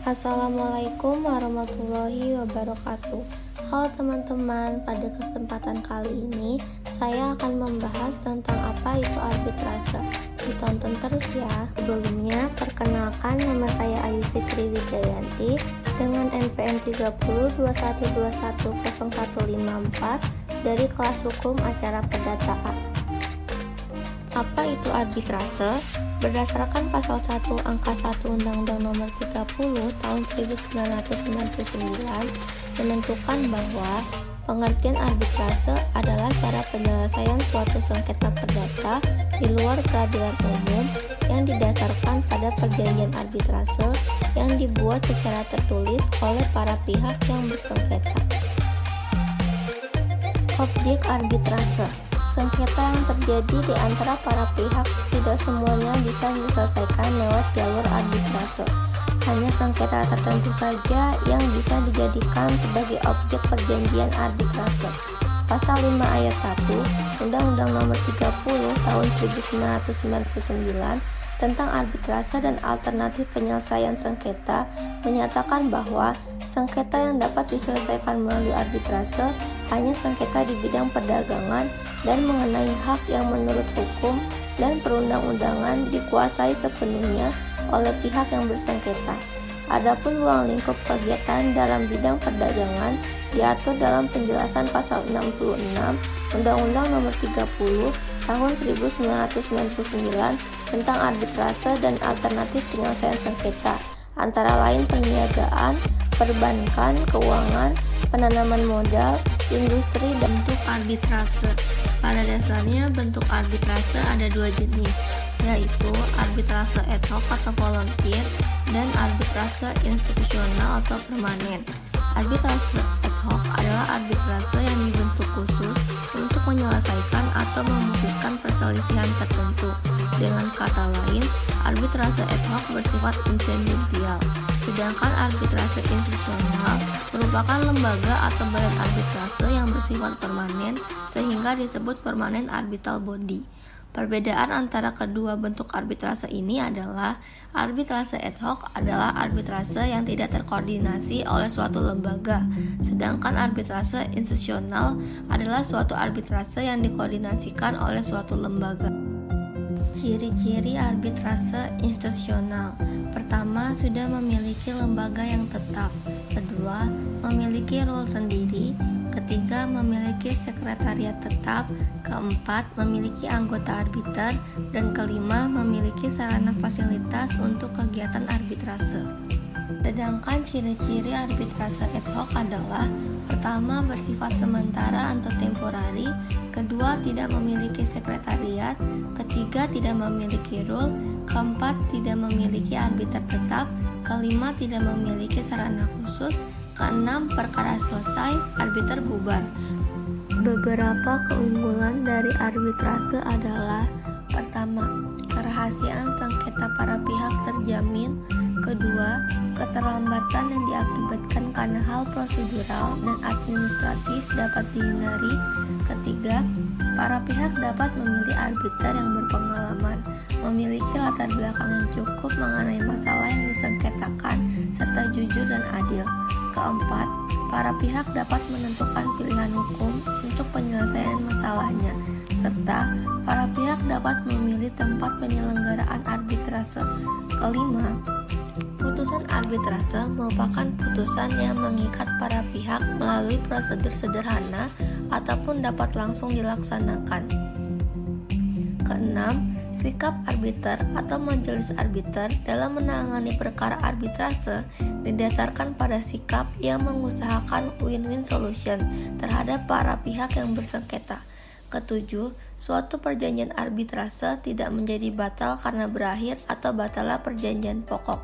Assalamualaikum warahmatullahi wabarakatuh. Halo teman-teman, pada kesempatan kali ini saya akan membahas tentang apa itu arbitrase. Ditonton terus ya. Sebelumnya, perkenalkan, nama saya Ayu Fitri Wijayanti dengan NPM 3021210154 dari kelas hukum acara perdata A. Apa itu arbitrase? Berdasarkan pasal 1 angka 1 Undang-Undang Nomor 30 Tahun 1999 menentukan bahwa pengertian arbitrase adalah cara penyelesaian suatu sengketa perdata di luar peradilan umum yang didasarkan pada perjanjian arbitrase yang dibuat secara tertulis oleh para pihak yang bersengketa. Objek arbitrase: sengketa yang terjadi di antara para pihak tidak semuanya bisa diselesaikan lewat jalur arbitrase. Hanya sengketa tertentu saja yang bisa dijadikan sebagai objek perjanjian arbitrase. Pasal 5 ayat 1 Undang-Undang Nomor 30 Tahun 1999 tentang arbitrase dan alternatif penyelesaian sengketa menyatakan bahwa sengketa yang dapat diselesaikan melalui arbitrase hanya sengketa di bidang perdagangan dan mengenai hak yang menurut hukum dan perundang-undangan dikuasai sepenuhnya oleh pihak yang bersengketa. Adapun ruang lingkup kegiatan dalam bidang perdagangan diatur dalam penjelasan pasal 66 Undang-Undang Nomor 30 Tahun 1999 tentang arbitrase dan alternatif penyelesaian sengketa, antara lain perniagaan, perbankan, keuangan, penanaman modal, industri, dan bentuk arbitrase. Pada dasarnya bentuk arbitrase ada dua jenis, yaitu arbitrase ad hoc atau volunteer dan arbitrase institusional atau permanen. Arbitrase ad hoc adalah arbitrase yang dibentuk khusus untuk menyelesaikan atau memutuskan perselisihan tertentu. Dengan kata lain, arbitrase ad hoc bersifat insidental, sedangkan arbitrase institusional merupakan lembaga atau badan arbitrase yang bersifat permanen sehingga disebut permanent arbitral body. Perbedaan antara kedua bentuk arbitrase ini adalah arbitrase ad hoc adalah arbitrase yang tidak terkoordinasi oleh suatu lembaga, sedangkan arbitrase institusional adalah suatu arbitrase yang dikoordinasikan oleh suatu lembaga. Ciri-ciri arbitrase institusional: pertama, sudah memiliki lembaga yang tetap; kedua, memiliki rule sendiri; ketiga, memiliki sekretariat tetap; keempat, memiliki anggota arbiter; dan kelima, memiliki sarana fasilitas untuk kegiatan arbitrase. Sedangkan ciri-ciri arbitrase ad hoc adalah: pertama, bersifat sementara atau temporari; kedua, tidak memiliki sekretariat; ketiga, tidak memiliki rule; keempat, tidak memiliki arbiter tetap; kelima, tidak memiliki sarana khusus; keenam, perkara selesai, arbiter bubar. Beberapa keunggulan dari arbitrase adalah: pertama, kerahasiaan sengketa para pihak terjamin; kedua, keterlambatan yang diakibatkan karena hal prosedural dan administratif dapat dihindari; ketiga, para pihak dapat memilih arbiter yang berpengalaman, memiliki latar belakang yang cukup mengenai masalah yang disengketakan, serta jujur dan adil; keempat, para pihak dapat menentukan pilihan hukum untuk penyelesaian masalahnya, serta para pihak dapat memilih tempat penyelenggaraan arbitrase; kelima, putusan arbitrase merupakan putusan yang mengikat para pihak melalui prosedur sederhana ataupun dapat langsung dilaksanakan. Keenam, sikap arbiter atau majelis arbiter dalam menangani perkara arbitrase didasarkan pada sikap yang mengusahakan win-win solution terhadap para pihak yang bersengketa. Ketujuh, suatu perjanjian arbitrase tidak menjadi batal karena berakhir atau batalnya perjanjian pokok.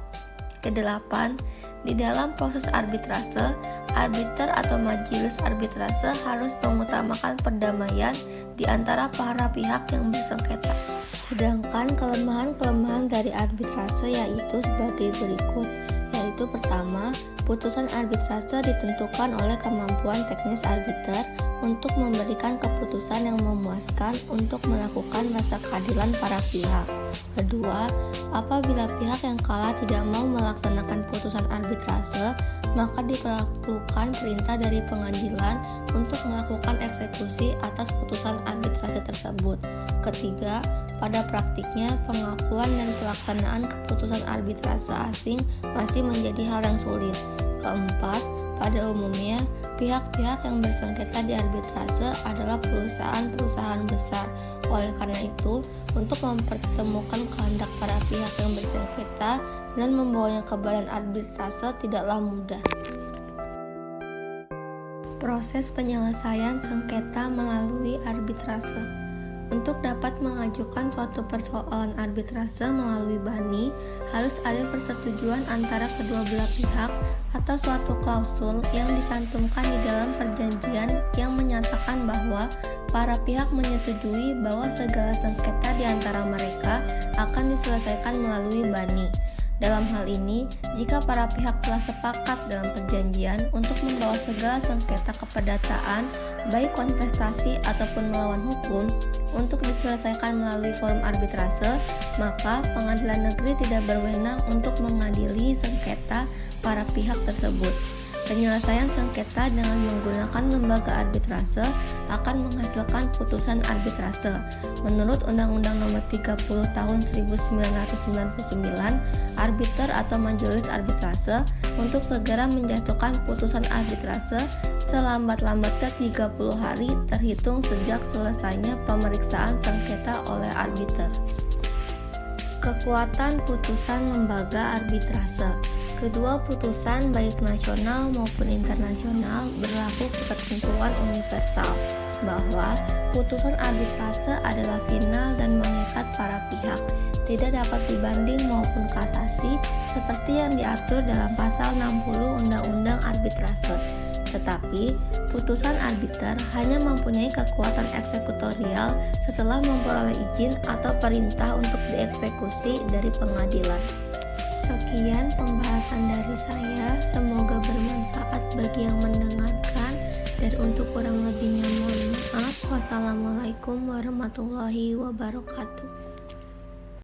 Kedelapan, di dalam proses arbitrase, arbiter atau majelis arbitrase harus mengutamakan perdamaian di antara para pihak yang bersengketa. Sedangkan kelemahan-kelemahan dari arbitrase yaitu sebagai berikut, yaitu pertama, putusan arbitrase ditentukan oleh kemampuan teknis arbiter untuk memberikan keputusan yang memuaskan untuk melakukan rasa keadilan para pihak. Kedua, apabila pihak yang kalah tidak mau melaksanakan putusan arbitrase arbitrase, maka diperlakukan perintah dari pengadilan untuk melakukan eksekusi atas putusan arbitrase tersebut. Ketiga, pada praktiknya pengakuan dan pelaksanaan keputusan arbitrase asing masih menjadi hal yang sulit. Keempat, pada umumnya pihak-pihak yang bersengketa di arbitrase adalah perusahaan-perusahaan besar. Oleh karena itu, untuk mempertemukan kehendak para pihak yang bersengketa dan membawanya ke badan arbitrase tidaklah mudah. Proses penyelesaian sengketa melalui arbitrase. Untuk dapat mengajukan suatu persoalan arbitrase melalui BANI, harus ada persetujuan antara kedua belah pihak atau suatu klausul yang dicantumkan di dalam perjanjian yang menyatakan bahwa para pihak menyetujui bahwa segala sengketa di antara mereka akan diselesaikan melalui BANI. Dalam hal ini, jika para pihak telah sepakat dalam perjanjian untuk membawa segala sengketa keperdataan, baik kontestasi ataupun melawan hukum, untuk diselesaikan melalui forum arbitrase, maka pengadilan negeri tidak berwenang untuk mengadili sengketa para pihak tersebut. Penyelesaian sengketa dengan menggunakan lembaga arbitrase akan menghasilkan putusan arbitrase. Menurut Undang-Undang Nomor 30 Tahun 1999, arbiter atau majelis arbitrase untuk segera menjatuhkan putusan arbitrase selambat-lambatnya 30 hari terhitung sejak selesainya pemeriksaan sengketa oleh arbiter. Kekuatan putusan lembaga arbitrase. Kedua putusan baik nasional maupun internasional berlaku ketentuan universal bahwa putusan arbitrase adalah final dan mengikat para pihak, tidak dapat dibanding maupun kasasi seperti yang diatur dalam pasal 60 Undang-Undang Arbitrase. Tetapi, putusan arbiter hanya mempunyai kekuatan eksekutorial setelah memperoleh izin atau perintah untuk dieksekusi dari pengadilan. Sekian pembahasan dari saya, semoga bermanfaat bagi yang mendengarkan, dan untuk kurang lebihnya mohon maaf. Wassalamualaikum warahmatullahi wabarakatuh.